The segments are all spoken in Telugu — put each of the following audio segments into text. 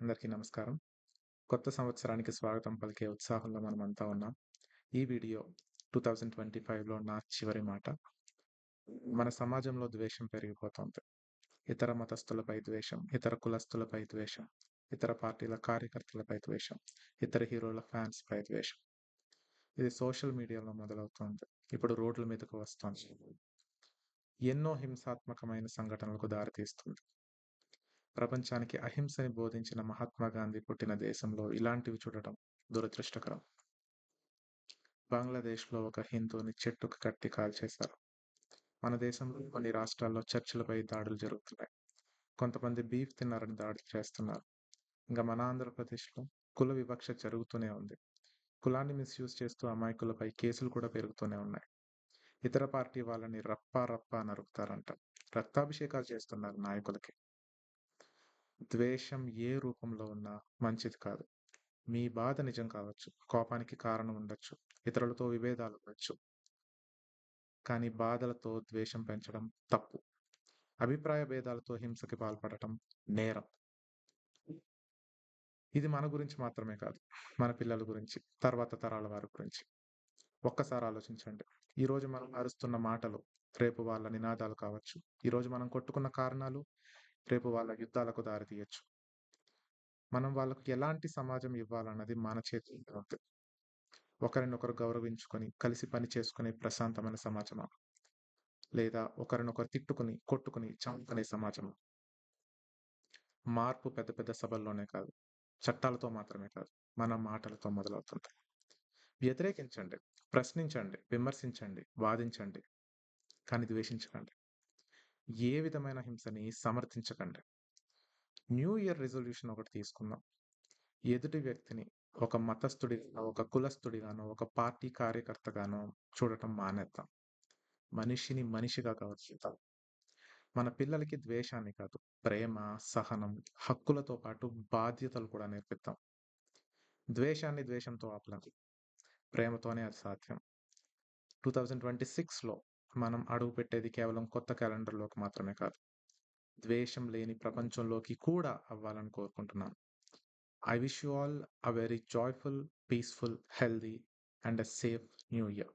అందరికీ నమస్కారం. కొత్త సంవత్సరానికి స్వాగతం పలికే ఉత్సాహంలో మనమంతా ఉన్నాం. ఈ వీడియో 2025లో నా చివరి మాట. మన సమాజంలో ద్వేషం పెరిగిపోతోంది. ఇతర మతస్థులపై ద్వేషం, ఇతర కులస్తులపై ద్వేషం, ఇతర పార్టీల కార్యకర్తలపై ద్వేషం, ఇతర హీరోల ఫ్యాన్స్‌పై ద్వేషం. ఇది సోషల్ మీడియాలో మొదలవుతోంది. ఇప్పుడు రోడ్ల మీదకు వస్తోంది. ఎన్నో హింసాత్మకమైన సంఘటనలకు దారితీస్తుంది. ప్రపంచానికి అహింసని బోధించిన మహాత్మా గాంధీ పుట్టిన దేశంలో ఇలాంటివి చూడటం దురదృష్టకరం. బంగ్లాదేశ్‌లో ఒక హిందువుని చెట్టుకు కట్టి కాల్చేశారు. మన దేశంలో కొన్ని రాష్ట్రాల్లో చర్చిలపై దాడులు జరుగుతున్నాయి. కొంతమంది బీఫ్ తిన్నారని దాడులు చేస్తున్నారు. ఇంక మన ఆంధ్రప్రదేశ్‌లో కుల వివక్ష జరుగుతూనే ఉంది. కులాన్ని మిస్‌యూజ్ చేస్తూ అమాయకులపై కేసులు కూడా పెరుగుతూనే ఉన్నాయి. ఇతర పార్టీ వాళ్ళని రప్పా రప్పా నరుకుతారంట. రక్తాభిషేకాలు చేస్తున్నారు నాయకులకి. ద్వేషం ఏ రూపంలో ఉన్నా మంచిది కాదు. మీ బాధ నిజం కావచ్చు. కోపానికి కారణం ఉండొచ్చు. ఇతరులతో విభేదాలుండొచ్చు. కానీ బాధలతో ద్వేషం పెంచడం తప్పు. అభిప్రాయ భేదాలతో హింసకి పాల్పడటం నేరం. ఇది మన గురించి మాత్రమే కాదు. మన పిల్లల గురించి, తర్వాత తరాల వారి గురించి. ఒక్కసారి ఆలోచించండి. ఈరోజు మనం అరుస్తున్న మాటలు, రేపు వాళ్ళ నినాదాలు కావచ్చు. ఈరోజు మనం కొట్టుకున్న కారణాలు, రేపు వాళ్ళ యుద్ధాలకు దారితీయొచ్చు. మనం వాళ్ళకు ఎలాంటి సమాజం ఇవ్వాలన్నది మన చేతుల్లో ఉంది. ఒకరినొకరు గౌరవించుకొని, కలిసి పని చేసుకునే ప్రశాంతమైన సమాజమా? లేదా ఒకరినొకరు తిట్టుకుని, కొట్టుకుని, చంపుకునే సమాజమా? మార్పు పెద్ద పెద్ద సభల్లోనే కాదు. చట్టాలతో మాత్రమే కాదు. మన మాటలతో మొదలవుతుంది. వ్యతిరేకించండి, ప్రశ్నించండి, విమర్శించండి, వాదించండి. కానీ ద్వేషించకండి. ఏ విధమైన హింసని సమర్థించకండి. న్యూ ఇయర్ రిజల్యూషన్ ఒకటి తీసుకుందాం. ఎదుటి వ్యక్తిని ఒక మతస్థుడిగానో, ఒక కులస్థుడిగానో, ఒక పార్టీ కార్యకర్తగానో చూడటం మానేద్దాం. మనిషిని మనిషిగా గౌరవిద్దాం. మన పిల్లలకి ద్వేషాన్ని కాదు, ప్రేమ, సహనం, హక్కులతో పాటు బాధ్యతలు కూడా నేర్పిద్దాం. ద్వేషాన్ని ద్వేషంతో ఆపలేం. ప్రేమతోనే అది సాధ్యం. 2026లో మనం అడుగుపెట్టేది కేవలం కొత్త క్యాలెండర్‌లోకి మాత్రమే కాదు. ద్వేషం లేని ప్రపంచంలోకి కూడా అవ్వాలని కోరుకుంటున్నాను. I wish you all a very joyful, peaceful, healthy and a safe new year.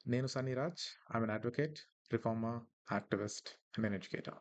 నేను Sunny Raj. I'm an advocate, reformer, activist and an educator.